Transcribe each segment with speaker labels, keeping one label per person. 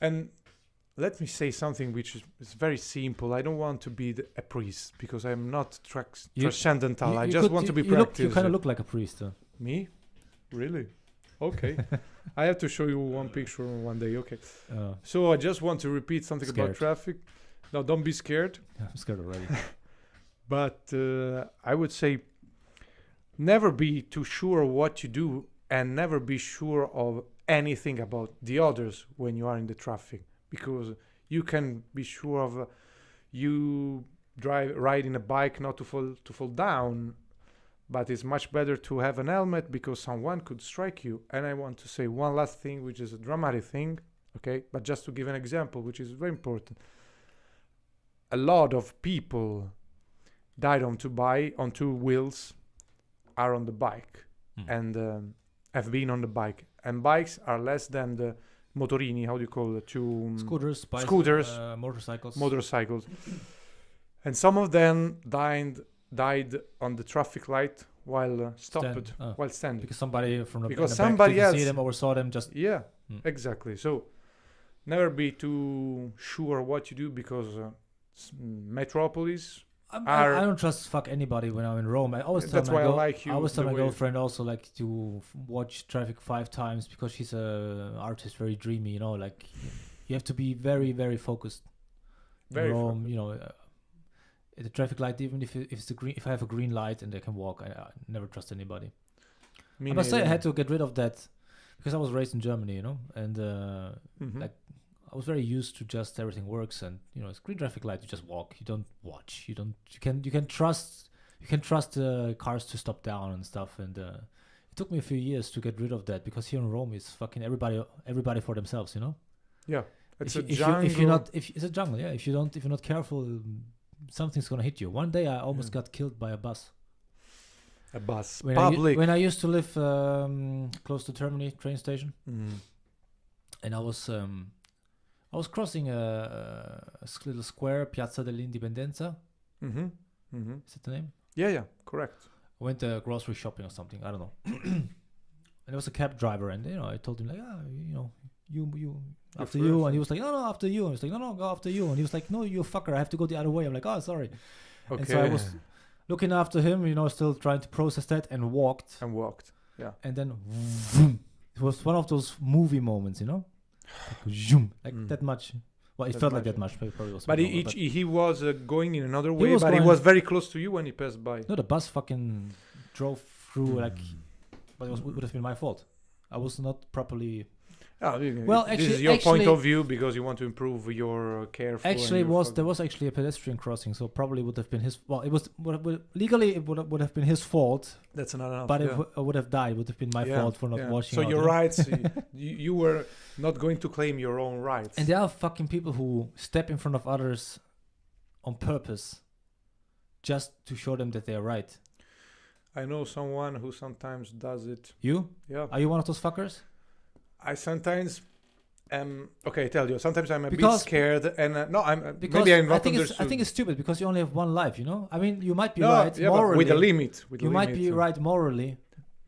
Speaker 1: And let me say something which is very simple. I don't want to be a priest because I'm not transcendental. I just want to be practiced.
Speaker 2: You kind of look like a priest.
Speaker 1: Me? Really? Okay. I have to show you one picture one day. Okay. So I just want to repeat something about traffic. No, don't be scared.
Speaker 2: I'm scared already.
Speaker 1: But I would say never be too sure what you do and never be sure of anything about the others when you are in the traffic, because you can be sure of you riding a bike not to fall down, but it's much better to have an helmet because someone could strike you. And I want to say one last thing, which is a dramatic thing, okay, but just to give an example, which is very important. A lot of people died on two wheels, are on the bike, and have been on the bike. And bikes are less than the motorini, how do you call it?
Speaker 2: Scooters,
Speaker 1: motorcycles. And some of them died on the traffic light while while standing.
Speaker 2: Because somebody from the
Speaker 1: somebody
Speaker 2: back
Speaker 1: else
Speaker 2: didn't see them or saw them just...
Speaker 1: Yeah, exactly. So never be too sure what you do, because metropolis...
Speaker 2: I don't trust fuck anybody when I'm in Rome. I always tell my girlfriend also like to watch traffic 5 times because she's a artist, very dreamy, you know, like you have to be very, very focused. In Rome, you know, at the traffic light, even if it's the green, if I have a green light and they can walk, I never trust anybody. I must say I had to get rid of that because I was raised in Germany, you know, and like I was very used to just everything works, and you know, it's green traffic light. You just walk. You don't watch. You can trust cars to stop down and stuff. And it took me a few years to get rid of that because here in Rome it's fucking everybody for themselves. You know.
Speaker 1: Yeah, it's a jungle.
Speaker 2: It's a jungle. Yeah, if you're not careful, something's gonna hit you. One day I almost got killed by a bus.
Speaker 1: A bus.
Speaker 2: When I used to live close to Termini train station, and I was crossing a little square, Piazza dell'Indipendenza. Is that the name?
Speaker 1: Yeah, correct.
Speaker 2: I went grocery shopping or something. I don't know. And there was a cab driver, and you know, I told him like, you know, you after you, and he was like, no, after you. And I was like, no, go after you. And he was like, no, you fucker, I have to go the other way. I'm like, oh, sorry. Okay. And so I was looking after him, you know, still trying to process that, and walked.
Speaker 1: Yeah.
Speaker 2: And then it was one of those movie moments, you know. Like that much. Well, it felt like that much. Probably was.
Speaker 1: But he was going in another way, but he was very close to you when he passed by.
Speaker 2: No, the bus fucking drove through but it would have been my fault. I was not properly...
Speaker 1: Well, actually, this is your point of view because you want to improve your care.
Speaker 2: Actually, there was actually a pedestrian crossing, so probably would have been his. Well, it was legally it would have been his fault.
Speaker 1: That's not enough.
Speaker 2: But I would have died. Would have been my fault for not watching.
Speaker 1: So your rights, you were not going to claim your own rights.
Speaker 2: And there are fucking people who step in front of others on purpose, just to show them that they are right.
Speaker 1: I know someone who sometimes does it.
Speaker 2: You?
Speaker 1: Yeah.
Speaker 2: Are you one of those fuckers?
Speaker 1: I sometimes I tell you, sometimes I'm a bit scared, and maybe I'm not understood.
Speaker 2: I think it's stupid because you only have one life, you know? I mean, you might be right morally.
Speaker 1: With a limit.
Speaker 2: You might be right morally.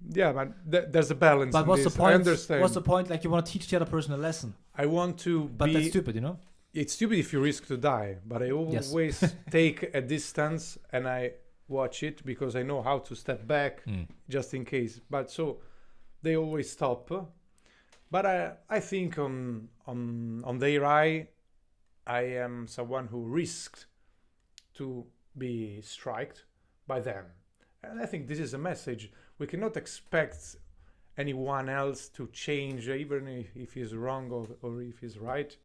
Speaker 1: Yeah, but there's a balance.
Speaker 2: But what's the point?
Speaker 1: I understand.
Speaker 2: What's the point? Like, you want to teach the other person a lesson.
Speaker 1: I want to
Speaker 2: But that's stupid, you know?
Speaker 1: It's stupid if you risk to die, but I always take a distance and I watch it because I know how to step back just in case. But so they always stop. But I think on their eye, I am someone who risked to be striked by them. And I think this is a message. We cannot expect anyone else to change, even if he's wrong or if he's right.